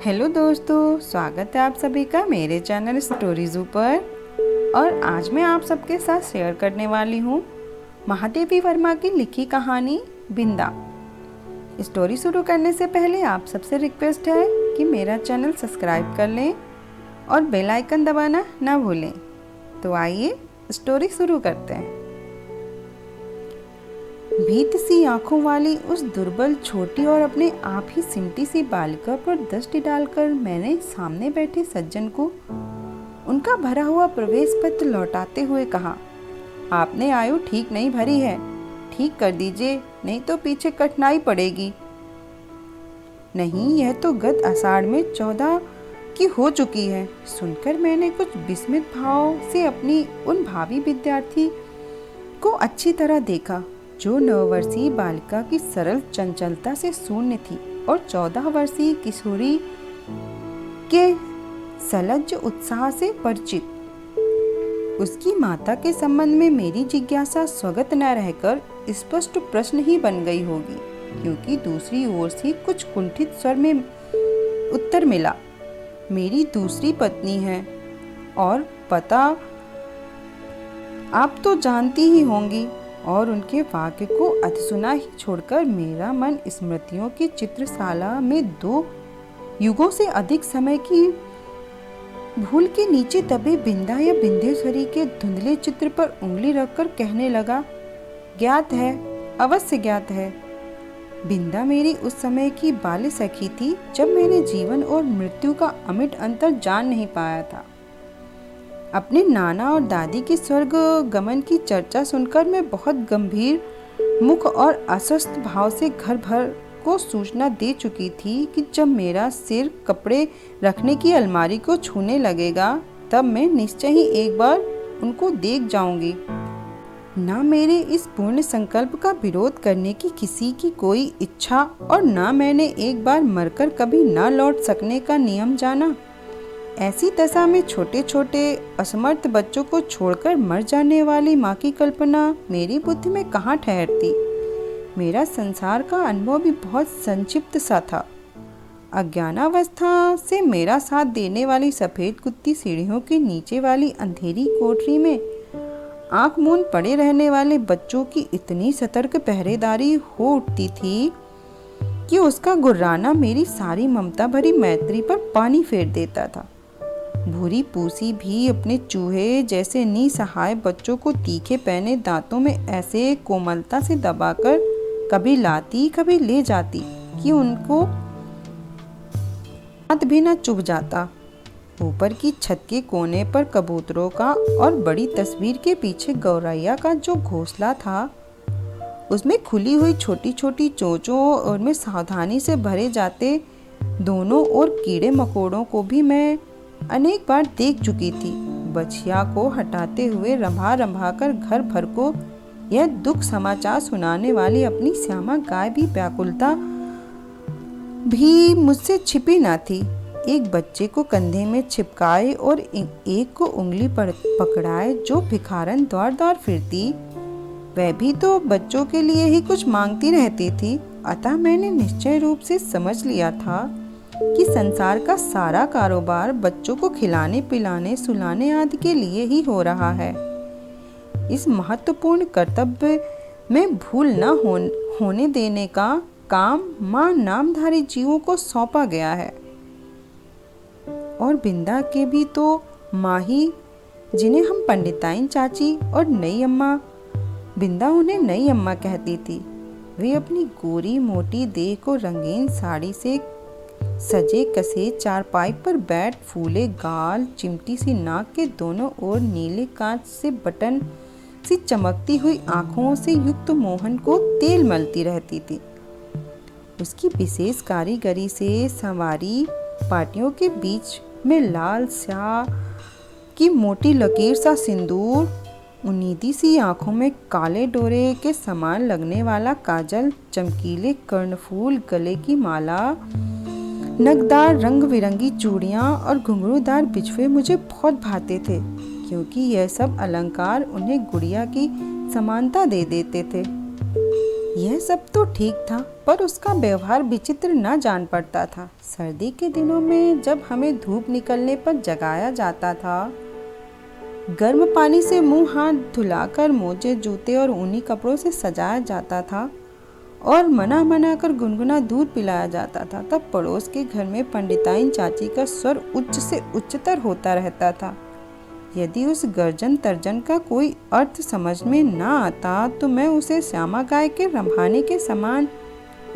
Hello दोस्तों, स्वागत है आप सभी का मेरे चैनल स्टोरी ज़ू पर। और आज मैं आप सबके साथ शेयर करने वाली हूँ महादेवी वर्मा की लिखी कहानी बिंदा। स्टोरी शुरू करने से पहले आप सबसे रिक्वेस्ट है कि मेरा चैनल सब्सक्राइब कर लें और बेल आइकन दबाना ना भूलें। तो आइए स्टोरी शुरू करते हैं। भीत सी आंखों वाली उस दुर्बल, छोटी और अपने आप ही सिमटी सी बालिका पर दृष्टि डालकर मैंने सामने बैठे सज्जन को उनका भरा हुआ प्रवेश पत्र लौटाते हुए कहा, आपने आयु ठीक नहीं भरी है, ठीक कर दीजिए, नहीं तो पीछे कठिनाई पड़ेगी। नहीं, यह तो गत आषाढ़ में 14 की हो चुकी है। सुनकर मैंने कुछ विस्मित भाव से अपनी उन भावी विद्यार्थी को अच्छी तरह देखा, जो 9 वर्षीय बालिका की सरल चंचलता से शून्य थी और 14 वर्षीय किशोरी के सलज्ज उत्साह से परिचित। उसकी माता के संबंध में मेरी जिज्ञासा स्वगत न रहकर स्पष्ट प्रश्न ही बन गई होगी, क्योंकि दूसरी ओर से कुछ कुंठित स्वर में उत्तर मिला, मेरी दूसरी पत्नी है और पता आप तो जानती ही होंगी। और उनके वाक्य को अधसुना ही छोड़कर मेरा मन स्मृतियों की चित्रशाला में 2 युगों से अधिक समय की भूल के नीचे दबे बिंदा या बिंदेश्वरी के धुंधले चित्र पर उंगली रखकर कहने लगा, ज्ञात है, अवश्य ज्ञात है। बिंदा मेरी उस समय की बाल्य सखी थी, जब मैंने जीवन और मृत्यु का अमिट अंतर जान नहीं पाया था। अपने नाना और दादी के स्वर्ग गमन की चर्चा सुनकर मैं बहुत गंभीर मुख और अस्वस्थ भाव से घर भर को सूचना दे चुकी थी कि जब मेरा सिर कपड़े रखने की अलमारी को छूने लगेगा, तब मैं निश्चय ही एक बार उनको देख जाऊंगी। ना मेरे इस पूर्ण संकल्प का विरोध करने की किसी की कोई इच्छा, और ना मैंने एक बार मरकर कभी ना लौट सकने का नियम जाना। ऐसी दशा में छोटे छोटे असमर्थ बच्चों को छोड़कर मर जाने वाली माँ की कल्पना मेरी बुद्धि में कहाँ ठहरती। मेरा संसार का अनुभव भी बहुत संक्षिप्त सा था। अज्ञानावस्था से मेरा साथ देने वाली सफ़ेद कुत्ती सीढ़ियों के नीचे वाली अंधेरी कोठरी में आंख मूंद पड़े रहने वाले बच्चों की इतनी सतर्क पहरेदारी हो उठती थी कि उसका गुर्राना मेरी सारी ममता भरी मैत्री पर पानी फेर देता था। भूरी पूसी भी अपने चूहे जैसे निसहाय बच्चों को तीखे पहने दांतों में ऐसे कोमलता से दबाकर कभी लाती कभी ले जाती कि उनको हाथ भी न चुभ जाता। ऊपर की छत के कोने पर कबूतरों का और बड़ी तस्वीर के पीछे गौरैया का जो घोंसला था, उसमें खुली हुई छोटी छोटी चोंचों और में सावधानी से भरे जाते दोनों और कीड़े मकोड़ों को भी मैं अनेक बार देख चुकी थी। बछिया को हटाते हुए रंभा रंभा कर घर भर को यह दुख समाचार सुनाने वाली अपनी श्यामा गाय भी व्याकुलता भी मुझसे छिपी न थी। एक बच्चे को कंधे में छिपकाए और एक को उंगली पकड़ाए जो भिखारन दौड़ दौड़ फिरती, वह भी तो बच्चों के लिए ही कुछ मांगती रहती थी। अतः मैंने निश्चय रूप से समझ लिया था कि संसार का सारा कारोबार बच्चों को खिलाने पिलाने सुलाने आदि के लिए ही हो रहा है। इस महत्वपूर्ण कर्तव्य में भूल न होने देने का काम मां नामधारी जीवों को सौंपा गया है। और बिंदा के भी तो माँ ही, जिन्हें हम पंडिताइन चाची और नई अम्मा, बिंदा उन्हें नई अम्मा कहती थी। वे अपनी गोरी मोटी देह को रंगीन साड़ी से सजे कसे चारपाई पर बैठ फूले गाल, चिमटी सी नाक के दोनों ओर नीले कांच से बटन सी चमकती हुई आंखों से युक्त मोहन को तेल मलती रहती थी। उसकी विशेष कारीगरी से संवारी पाटियों के बीच में लाल स्याह की मोटी लकीर सा सिंदूर, उन्नीदी सी आंखों में काले डोरे के समान लगने वाला काजल, चमकीले कर्णफूल, गले की माला, नगदार रंग बिरंगी चूड़ियाँ और घुंघरूदार बिछुए मुझे बहुत भाते थे, क्योंकि यह सब अलंकार उन्हें गुड़िया की समानता दे देते थे। यह सब तो ठीक था, पर उसका व्यवहार विचित्र न जान पड़ता था। सर्दी के दिनों में जब हमें धूप निकलने पर जगाया जाता था, गर्म पानी से मुंह हाथ धुलाकर मोजे जूते और ऊनी कपड़ों से सजाया जाता था और मना मना कर गुनगुना दूध पिलाया जाता था, तब पड़ोस के घर में पंडिताइन चाची का स्वर उच्च से उच्चतर होता रहता था। यदि उस गर्जन तर्जन का कोई अर्थ समझ में न आता तो मैं उसे श्यामा गाय के रम्भाने के समान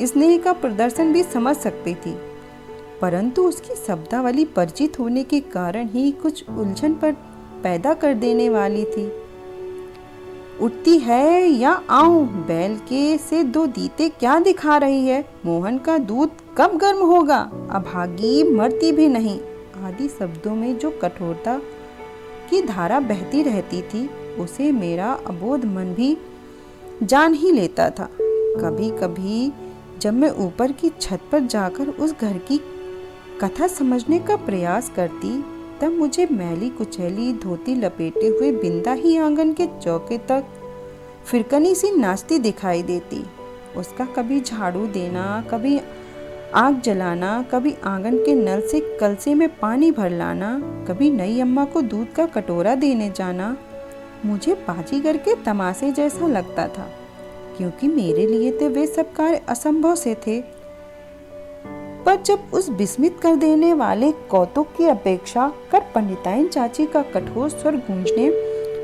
स्नेह का प्रदर्शन भी समझ सकती थी, परंतु उसकी शब्दावली परिचित होने के कारण ही कुछ उलझन पर पैदा कर देने वाली थी। उठती है या आऊं, बैल के से 2 दीते क्या दिखा रही है, मोहन का दूध कब गर्म होगा, अभागी मरती भी नहीं आदि शब्दों में जो कठोरता की धारा बहती रहती थी, उसे मेरा अबोध मन भी जान ही लेता था। कभी कभी जब मैं ऊपर की छत पर जाकर उस घर की कथा समझने का प्रयास करती, तब मुझे मैली कुचैली धोती लपेटे हुए बिंदा ही आंगन के चौके तक फिरकनी सी नाचती दिखाई देती। उसका कभी झाड़ू देना, कभी आग जलाना, कभी आंगन के नल से कलसे में पानी भर लाना, कभी नई अम्मा को दूध का कटोरा देने जाना मुझे बाजीगर के तमाशे जैसा लगता था, क्योंकि मेरे लिए तो वे सब कार्य असंभव से थे। पर जब उस विस्मित कर देने वाले कौतुक की अपेक्षा कर पंडिताइन चाची का कठोर स्वर गूंजने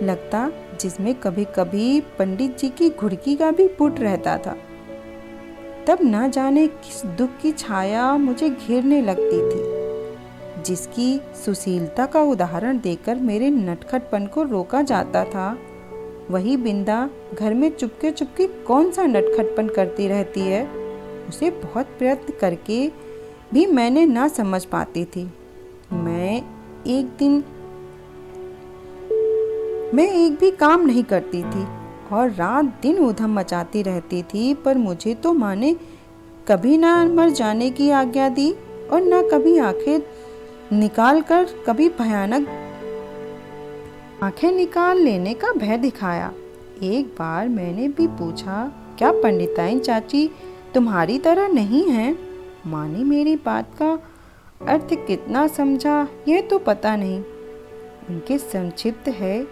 लगता, जिसमें कभी कभी पंडित जी की घुड़की का भी पुट रहता था, तब न जाने किस दुख की छाया मुझे घेरने लगती थी, जिसकी सुशीलता का उदाहरण देकर मेरे नटखटपन को रोका जाता था। वही बिंदा घर में चुपके चुपके कौन सा नटखटपन करती रहती है, उसे बहुत प्रयत्न करके भी मैंने ना समझ पाती थी। मैं एक भी काम नहीं करती थी और रात दिन ऊधम मचाती रहती थी, पर मुझे तो माँ ने कभी ना मर जाने की आज्ञा दी और ना कभी आंखें निकाल लेने का भय दिखाया। एक बार मैंने भी पूछा, क्या पंडिताइन चाची तुम्हारी तरह नहीं है? माँ ने मेरी बात का अर्थ कितना समझा यह तो पता नहीं। उनके संक्षिप्त है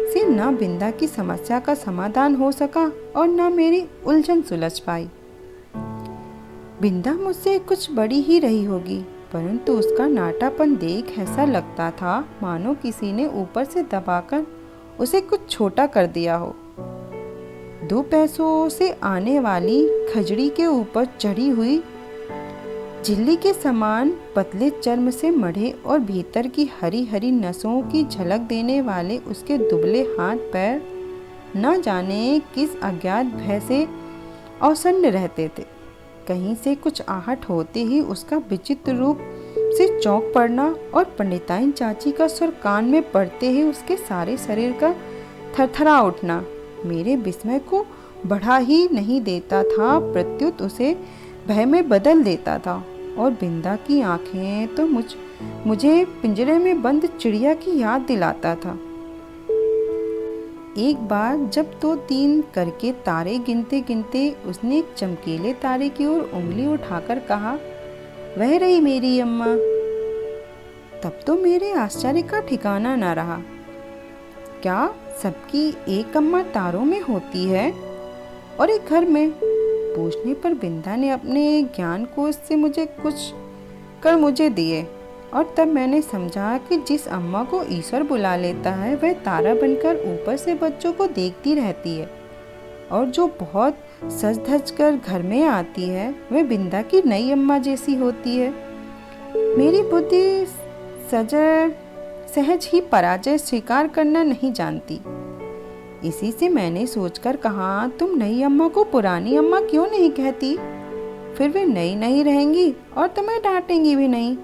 से ना बिंदा की समस्या का समाधान हो सका और ना मेरी उलझन सुलझ पाई। बिंदा मुझसे कुछ बड़ी ही रही होगी, परंतु उसका नाटापन देख ऐसा लगता था मानो किसी ने ऊपर से दबाकर उसे कुछ छोटा कर दिया हो। 2 पैसों से आने वाली खजड़ी के ऊपर चढ़ी हुई झिल्ली के समान पतले चर्म से मढ़े और भीतर की हरी हरी नसों की झलक देने वाले उसके दुबले हाथ पैर न जाने किस अज्ञात भय से अवसन्न रहते थे। कहीं से कुछ आहट होते ही उसका विचित्र रूप से चौंक पड़ना और पंडिताइन चाची का स्वर कान में पड़ते ही उसके सारे शरीर का थरथरा उठना मेरे विस्मय को बढ़ा ही नहीं देता था, प्रत्युत उसे भय में बदल देता था। और बिंदा की आंखें तो मुझे पिंजरे में बंद चिड़िया की याद दिलाता था। एक बार जब 2-3 करके तारे गिनते गिनते उसने एक चमकीले तारे की ओर उंगली उठाकर कहा, वह रही मेरी अम्मा। तब तो मेरे आश्चर्य का ठिकाना न रहा। क्या सबकी एक अम्मा तारों में होती है और एक घर में? पूछने पर बिंदा ने अपने ज्ञान कोश से मुझे दिए और तब मैंने समझा कि जिस अम्मा को ईश्वर बुला लेता है वह तारा बनकर ऊपर से बच्चों को देखती रहती है, और जो बहुत सज धज कर घर में आती है वह बिंदा की नई अम्मा जैसी होती है। मेरी बुद्धि सहज ही पराजय स्वीकार करना नहीं जानती। इसी से मैंने सोचकर कहा, तुम नई अम्मा को पुरानी अम्मा क्यों नहीं कहती? फिर वे नई नहीं रहेंगी और तुम्हें डांटेंगी भी नहीं।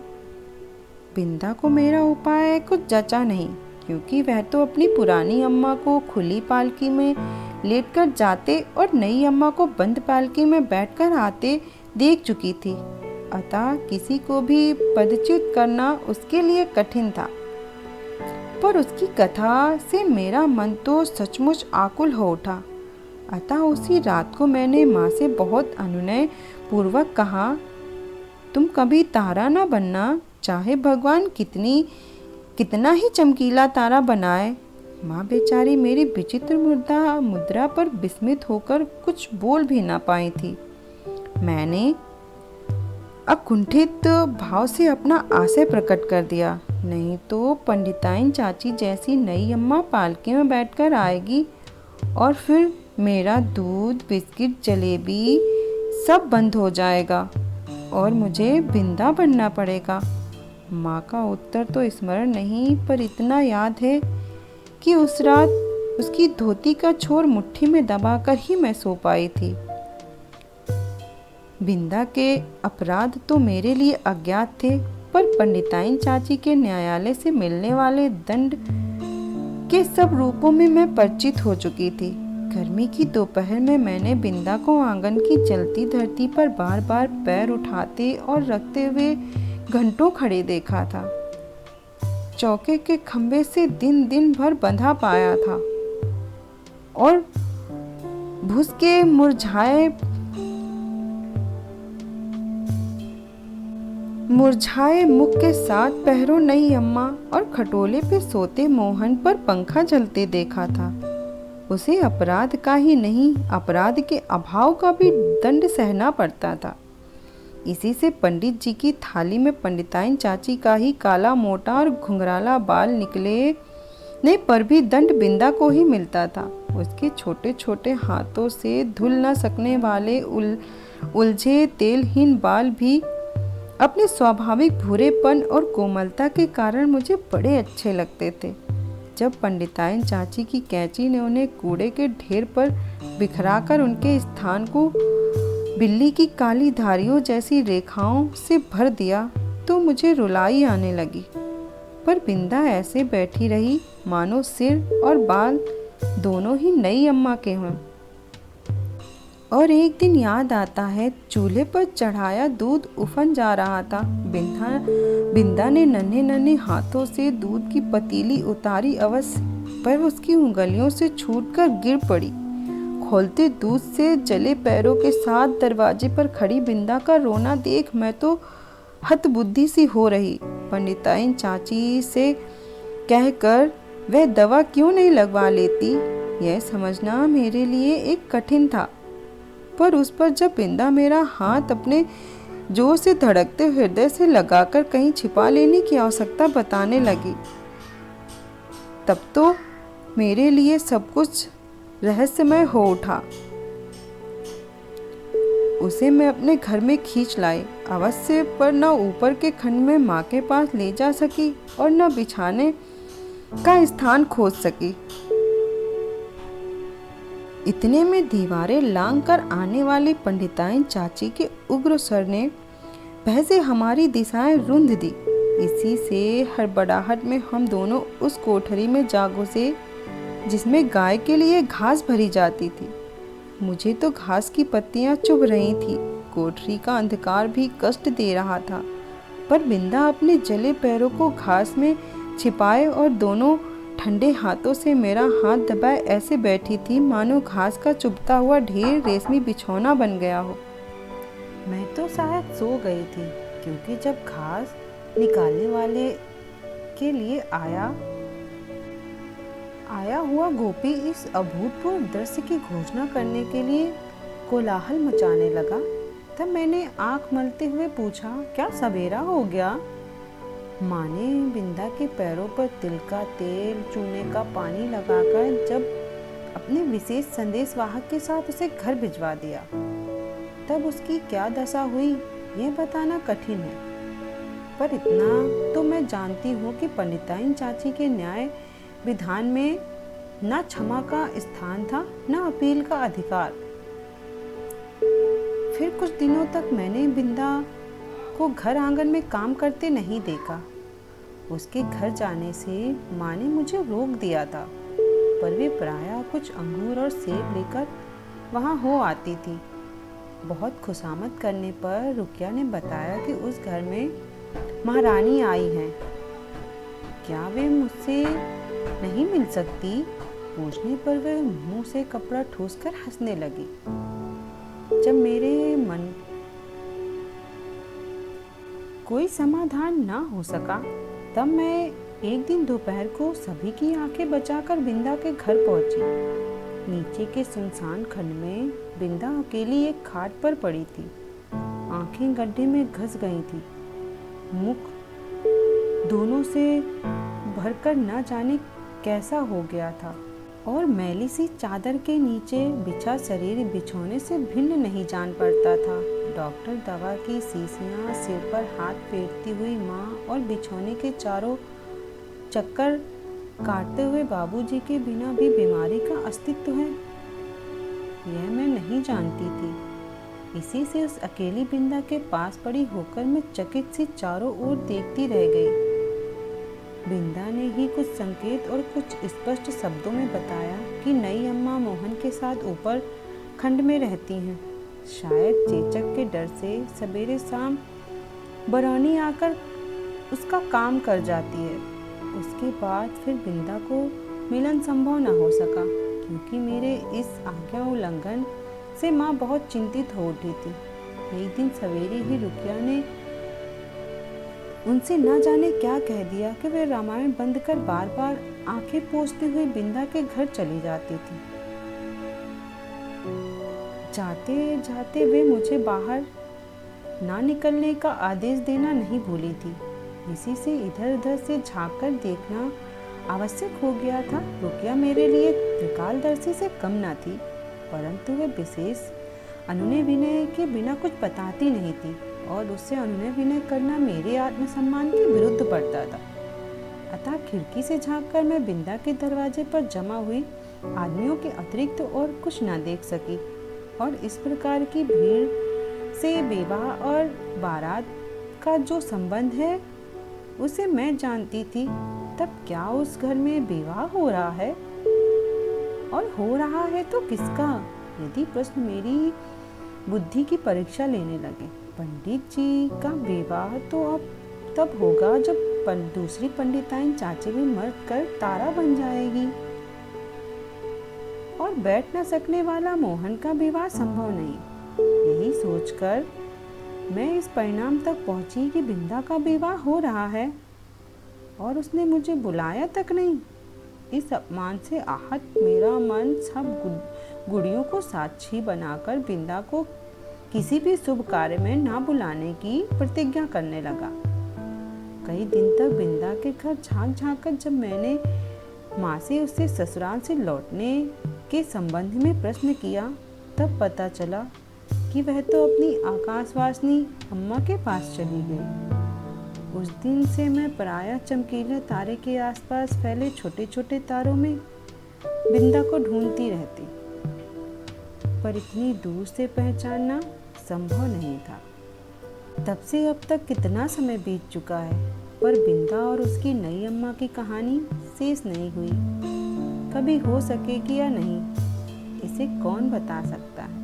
बिंदा को मेरा उपाय कुछ जचा नहीं, क्योंकि वह तो अपनी पुरानी अम्मा को खुली पालकी में लेटकर जाते और नई अम्मा को बंद पालकी में बैठकर आते देख चुकी थी। अतः किसी को भी पदच्युत करना उसके लिए कठिन था। पर उसकी कथा से मेरा मन तो सचमुच आकुल हो उठा। अतः उसी रात को मैंने माँ से बहुत अनुनय पूर्वक कहा, तुम कभी तारा न बनना, चाहे भगवान कितना ही चमकीला तारा बनाए। माँ बेचारी मेरी विचित्र मुद्रा पर विस्मित होकर कुछ बोल भी ना पाई थी। मैंने अकुंठित भाव से अपना आशय प्रकट कर दिया, नहीं तो पंडिताइन चाची जैसी नई अम्मा पालकी में बैठकर आएगी और फिर मेरा दूध, बिस्किट, जलेबी सब बंद हो जाएगा और मुझे बिंदा बनना पड़ेगा। माँ का उत्तर तो स्मरण नहीं, पर इतना याद है कि उस रात उसकी धोती का छोर मुट्ठी में दबाकर ही मैं सो पाई थी। बिंदा के अपराध तो मेरे लिए अज्ञात थे, पर पंडिताइन चाची के न्यायालय से मिलने वाले दंड के सब रूपों में मैं परिचित हो चुकी थी। गर्मी की दोपहर में मैंने बिंदा को आंगन की जलती धरती पर बार बार पैर उठाते और रखते हुए घंटों खड़े देखा था। चौके के खंभे से दिन भर बंधा पाया था और भूस के मुरझाए मुख के साथ पैरों नई अम्मा और खटोले पे सोते मोहन पर पंखा जलते देखा था। उसे अपराध का ही नहीं, अपराध के अभाव का भी दंड सहना पड़ता था। इसी से पंडित जी की थाली में पंडिताइन चाची का ही काला मोटा और घुंघराला बाल निकले पर भी दंड बिंदा को ही मिलता था। उसके छोटे छोटे हाथों से धुल न सकने वाले उलझे तेलहीन बाल भी अपने स्वाभाविक भूरेपन और कोमलता के कारण मुझे बड़े अच्छे लगते थे। जब पंडिताइन चाची की कैंची ने उन्हें कूड़े के ढेर पर बिखराकर उनके स्थान को बिल्ली की काली धारियों जैसी रेखाओं से भर दिया तो मुझे रुलाई आने लगी। पर बिंदा ऐसे बैठी रही मानो सिर और बाल दोनों ही नई अम्मा के हों। और एक दिन याद आता है, चूल्हे पर चढ़ाया दूध उफन जा रहा था। बिंदा ने नन्हे नन्हे हाथों से दूध की पतीली उतारी अवश्य, पर उसकी उंगलियों से छूटकर गिर पड़ी। खोलते दूध से जले पैरों के साथ दरवाजे पर खड़ी बिंदा का रोना देख मैं तो हतबुद्धि सी हो रही। पंडिताइन चाची से कहकर वह दवा क्यों नहीं लगवा लेती, यह समझना मेरे लिए एक कठिन था। पर उस पर जब बिंदा मेरा हाथ अपने जोर से धड़कते हृदय से लगाकर कहीं छिपा लेने की आवश्यकता बताने लगी, तब तो मेरे लिए सब कुछ रहस्यमय हो उठा। उसे मैं अपने घर में खींच लाई अवश्य, पर न ऊपर के खंड में माँ के पास ले जा सकी और न बिछाने का स्थान खोज सकी। इतने में दीवारें लांग कर आने वाली पंडिताइन चाची के उग्र स्वर ने भय से हमारी दिशाएं रुंध दी। इसी से हड़बड़ाहट में हम दोनों उस कोठरी में जा घुसे जिसमें गाय के लिए घास भरी जाती थी। मुझे तो घास की पत्तियां चुभ रही थी। कोठरी का अंधकार भी कष्ट दे रहा था, पर बिंदा अपने जले पैरों को घास में छिपाए और दोनों ठंडे हाथों से मेरा हाथ दबाए ऐसे बैठी थी मानो घास का चुभता हुआ ढेर रेशमी बिछौना बन गया हो। मैं तो शायद सो गई थी, क्योंकि जब घास निकालने वाले के लिए आया हुआ गोपी इस अभूतपूर्व दृश्य की घोषणा करने के लिए कोलाहल मचाने लगा, तब मैंने आंख मलते हुए पूछा, क्या सवेरा हो गया? माँ ने बिंदा के पैरों पर तिल का तेल, चूने का पानी लगाकर जब अपने विशेष संदेश वाहक के साथ उसे घर भिजवा दिया, तब उसकी क्या दशा हुई यह बताना कठिन है। पर इतना तो मैं जानती हूँ कि पंडिताइन चाची के न्याय विधान में न क्षमा का स्थान था, न अपील का अधिकार। फिर कुछ दिनों तक मैंने बिंदा को घर आंगन में काम करते नहीं देखा। उसके घर जाने से माँ ने मुझे रोक दिया था, पर वे प्रायः कुछ अंगूर और सेब लेकर वहाँ हो आती थी। बहुत खुशामद करने पर रुकिया ने बताया कि उस घर में महारानी आई हैं। क्या वे मुझसे नहीं मिल सकती? पूछने पर वह मुंह से कपड़ा ठूसकर हंसने लगी। जब मेरे मन कोई समाधान ना हो सका, तब मैं एक दिन दोपहर को सभी की आंखें बचाकर बिंदा के घर पहुंची। नीचे के सुनसान खंड में बिंदा अकेली एक खाट पर पड़ी थी। आंखें गड्ढे में घस गई थी। मुख दोनों से भरकर न जाने कैसा हो गया था और मैली सी चादर के नीचे बिछा शरीर बिछोने से भिन्न नहीं जान पड़ता था। डॉक्टर दवा की शीशियां, सिर पर हाथ फेरती हुई माँ और बिछोने के चारों चक्कर काटते हुए बाबूजी के बिना भी बीमारी का अस्तित्व है, यह मैं नहीं जानती थी। इसी से उस अकेली बिंदा के पास पड़ी होकर मैं चकित सी चारों ओर देखती रह गई। बिंदा ने ही कुछ संकेत और कुछ स्पष्ट शब्दों में बताया कि नई अम्मा मोहन के साथ ऊपर खंड में रहती हैं। शायद चेचक के डर से सवेरे शाम बरौनी आकर उसका काम कर जाती है। उसके बाद फिर बिंदा को मिलन संभव न हो सका, क्योंकि मेरे इस आज्ञा उल्लंघन से माँ बहुत चिंतित हो उठी थी। एक दिन सवेरे ही रुकिया ने उनसे न जाने क्या कह दिया कि वे रामायण बंद कर बार बार आंखें पोंछते हुए बिंदा के घर चली जाती थी। जाते जाते वे मुझे बाहर ना निकलने का आदेश देना नहीं भूली थी। इसी से इधर उधर से झांक कर देखना आवश्यक हो गया था। रुकिया मेरे लिए त्रिकालदर्शी से कम न थी, परंतु वे विशेष अनुनय विनय के बिना कुछ बताती नहीं थी और उससे अनुनय विनय करना मेरे आत्मसम्मान के विरुद्ध पड़ता था। अतः खिड़की से झांककर मैं बिंदा के दरवाजे पर जमा हुई आदमियों के अतिरिक्त और कुछ न देख सकी और इस प्रकार की भीड़ से विवाह और बारात का जो संबंध है उसे मैं जानती थी। तब क्या उस घर में विवाह हो रहा है, और हो रहा है तो किसका? यदि प्रश्न मेरी बुद्धि की परीक्षा लेने लगे। पंडित जी का विवाह तो अब तब होगा जब दूसरी पंडिताइन चाचे भी मर कर तारा बन जाएगी, और बैठ न सकने वाला मोहन का विवाह संभव नहीं। यही सोचकर मैं इस परिणाम तक पहुंची कि बिंदा का विवाह हो रहा है और उसने मुझे बुलाया तक नहीं। इस अपमान से आहत मेरा मन सब गुड़ियों को साक्षी बनाकर बिंदा को किसी भी शुभ कार्य में ना बुलाने की प्रतिज्ञा करने लगा। कई दिन तक बिंदा के घर झांक झांक कर जब मैंने माँ से उससे ससुराल से लौटने के संबंध में प्रश्न किया, तब पता चला कि वह तो अपनी आकाशवासिनी अम्मा के पास चली गई। उस दिन से मैं प्रायः चमकीले तारे के आसपास फैले छोटे छोटे तारों में बिंदा को ढूंढती रहती, पर इतनी दूर से पहचानना संभव नहीं था। तब से अब तक कितना समय बीत चुका है, पर बिंदा और उसकी नई अम्मा की कहानी शेष नहीं हुई। कभी हो सकेगी या नहीं, इसे कौन बता सकता है।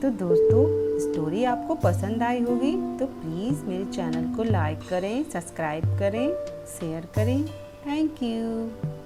तो दोस्तों, स्टोरी आपको पसंद आई होगी तो प्लीज़ मेरे चैनल को लाइक करें, सब्सक्राइब करें, शेयर करें। Thank you.